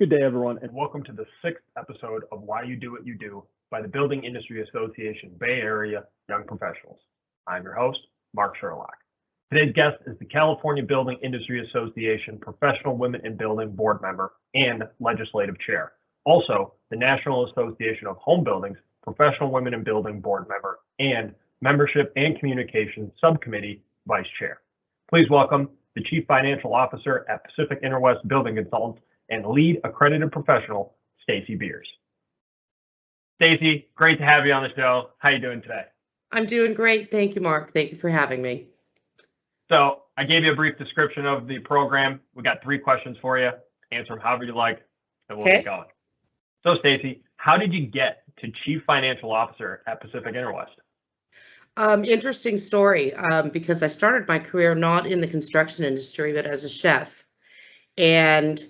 Good day, everyone, and welcome to the 6th episode of Why You Do What You Do by the Building Industry Association Bay Area Young Professionals. I'm your host, Mark Sherlock. Today's guest is the California Building Industry Association Professional Women in Building Board Member and Legislative Chair. Also, the National Association of Home Buildings Professional Women in Building Board Member and Membership and Communications Subcommittee Vice Chair. Please welcome the Chief Financial Officer at Pacific Interwest Building Consultants and lead accredited professional, Stacy Beers. Stacy, great to have you on the show. How are you doing today? I'm doing great. Thank you, Mark. Thank you for having me. So I gave you a brief description of the program. We got 3 questions for you. Answer them however you like, and we'll get going. So Stacy, how did you get to Chief Financial Officer at Pacific Interwest? Interesting story, because I started my career not in the construction industry, but as a chef. And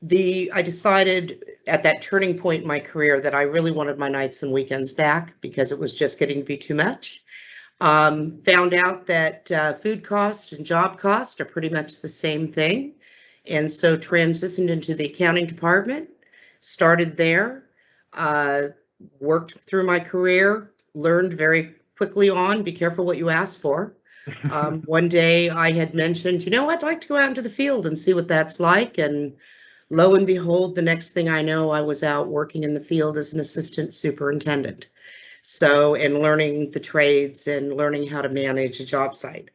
I decided at that turning point in my career that I really wanted my nights and weekends back because it was just getting to be too much. Found out that food cost and job cost are pretty much the same thing. And so transitioned into the accounting department, started there, worked through my career, learned very quickly on, be careful what you ask for. One day I had mentioned, I'd like to go out into the field and see what that's like. And lo and behold, the next thing I know, I was out working in the field as an assistant superintendent. And learning the trades and learning how to manage a job site.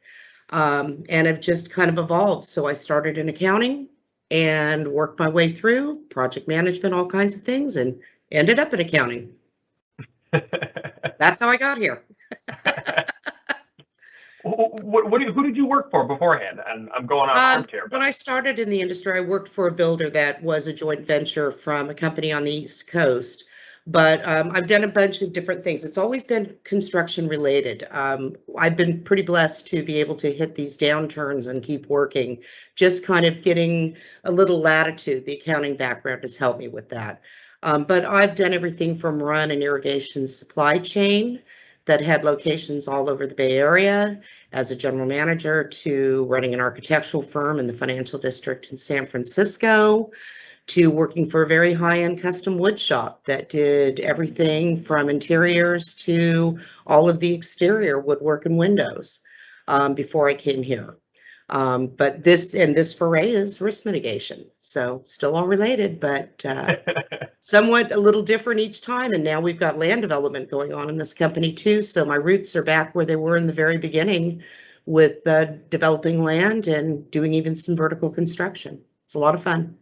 And I've just kind of evolved. So I started in accounting and worked my way through project management, all kinds of things, and ended up in accounting. That's how I got here. Who did you work for beforehand? And I'm going on script here. When I started in the industry, I worked for a builder that was a joint venture from a company on the East Coast. But I've done a bunch of different things. It's always been construction related. I've been pretty blessed to be able to hit these downturns and keep working, just kind of getting a little latitude. The accounting background has helped me with that. But I've done everything from run an irrigation supply chain that had locations all over the Bay Area as a general manager to running an architectural firm in the financial district in San Francisco, to working for a very high-end custom wood shop that did everything from interiors to all of the exterior woodwork and windows before I came here. But this foray is risk mitigation. So still all related, but somewhat a little different each time. And now we've got land development going on in this company too. So my roots are back where they were in the very beginning with developing land and doing even some vertical construction. It's a lot of fun.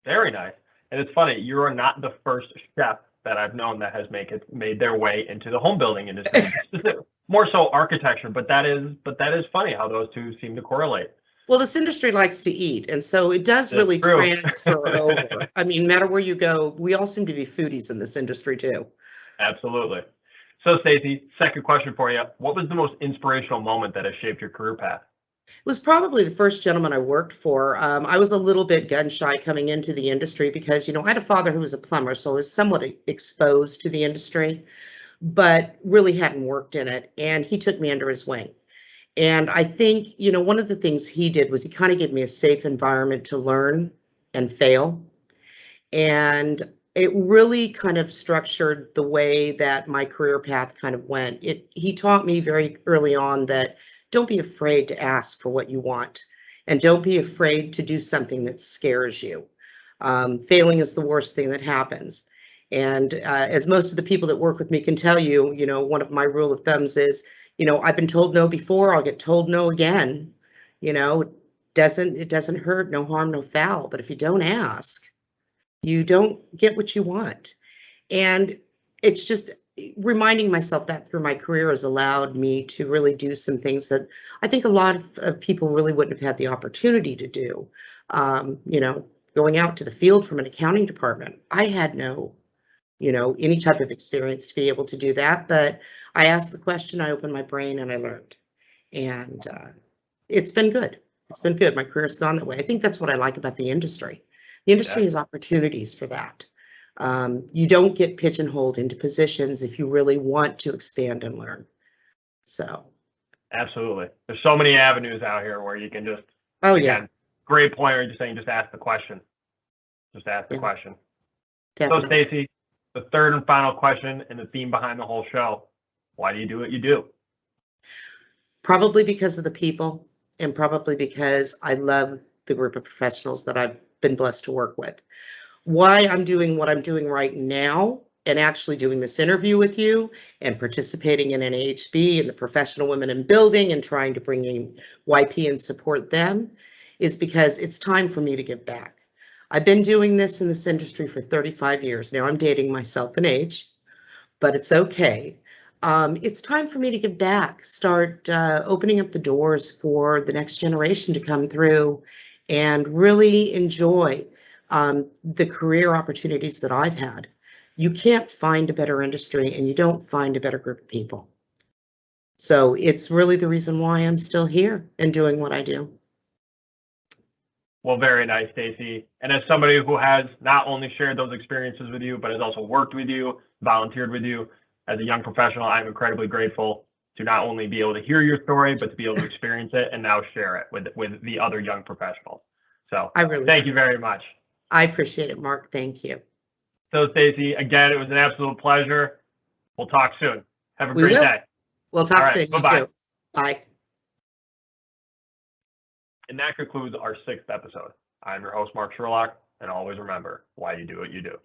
Very nice. And it's funny, you are not the first chef that I've known that has made their way into the home building industry. More so architecture, but that is funny how those two seem to correlate. Well, this industry likes to eat, and so it does really transfer over. I mean, no matter where you go, we all seem to be foodies in this industry too. Absolutely. So Stacy, second question for you. What was the most inspirational moment that has shaped your career path? It was probably the first gentleman I worked for. I was a little bit gun shy coming into the industry because, I had a father who was a plumber, so I was somewhat exposed to the industry, but really hadn't worked in it. And he took me under his wing. And I think, one of the things he did was he kind of gave me a safe environment to learn and fail. And it really kind of structured the way that my career path kind of went. He taught me very early on that don't be afraid to ask for what you want, and don't be afraid to do something that scares you. Failing is the worst thing that happens. And as most of the people that work with me can tell you, one of my rule of thumbs is, I've been told no before, I'll get told no again. It doesn't hurt, no harm, no foul. But if you don't ask, you don't get what you want. And it's just reminding myself that through my career has allowed me to really do some things that I think a lot of people really wouldn't have had the opportunity to do. Going out to the field from an accounting department, I had no, any type of experience to be able to do that. But I asked the question, I opened my brain, and I learned. And it's been good. It's been good. My career's gone that way. I think that's what I like about the industry. The industry has opportunities for that. You don't get pigeonholed into positions if you really want to expand and learn. So. Absolutely. There's so many avenues out here where you can just, yeah. Great point. You're just saying, just ask the question. Just ask the Yeah. question. So, Definitely. Stacy, the third and final question and the theme behind the whole show: why do you do what you do? Probably because of the people, and probably because I love the group of professionals that I've been blessed to work with. Why I'm doing what I'm doing right now and actually doing this interview with you and participating in NAHB and the Professional Women in Building and trying to bring in YP and support them is because it's time for me to give back. I've been doing this in this industry for 35 years. Now I'm dating myself in age, but it's okay. It's time for me to give back, start opening up the doors for the next generation to come through and really enjoy the career opportunities that I've had. You can't find a better industry and you don't find a better group of people. So it's really the reason why I'm still here and doing what I do. Well, very nice, Stacy. And as somebody who has not only shared those experiences with you, but has also worked with you, volunteered with you as a young professional, I'm incredibly grateful to not only be able to hear your story, but to be able to experience it and now share it with the other young professionals. So thank you very much. I appreciate it, Mark. Thank you. So, Stacy, again, it was an absolute pleasure. We'll talk soon. Have a great day. We'll talk soon. Bye-bye. You too. Bye. And that concludes our 6th episode. I'm your host, Mark Sherlock, and always remember why you do what you do.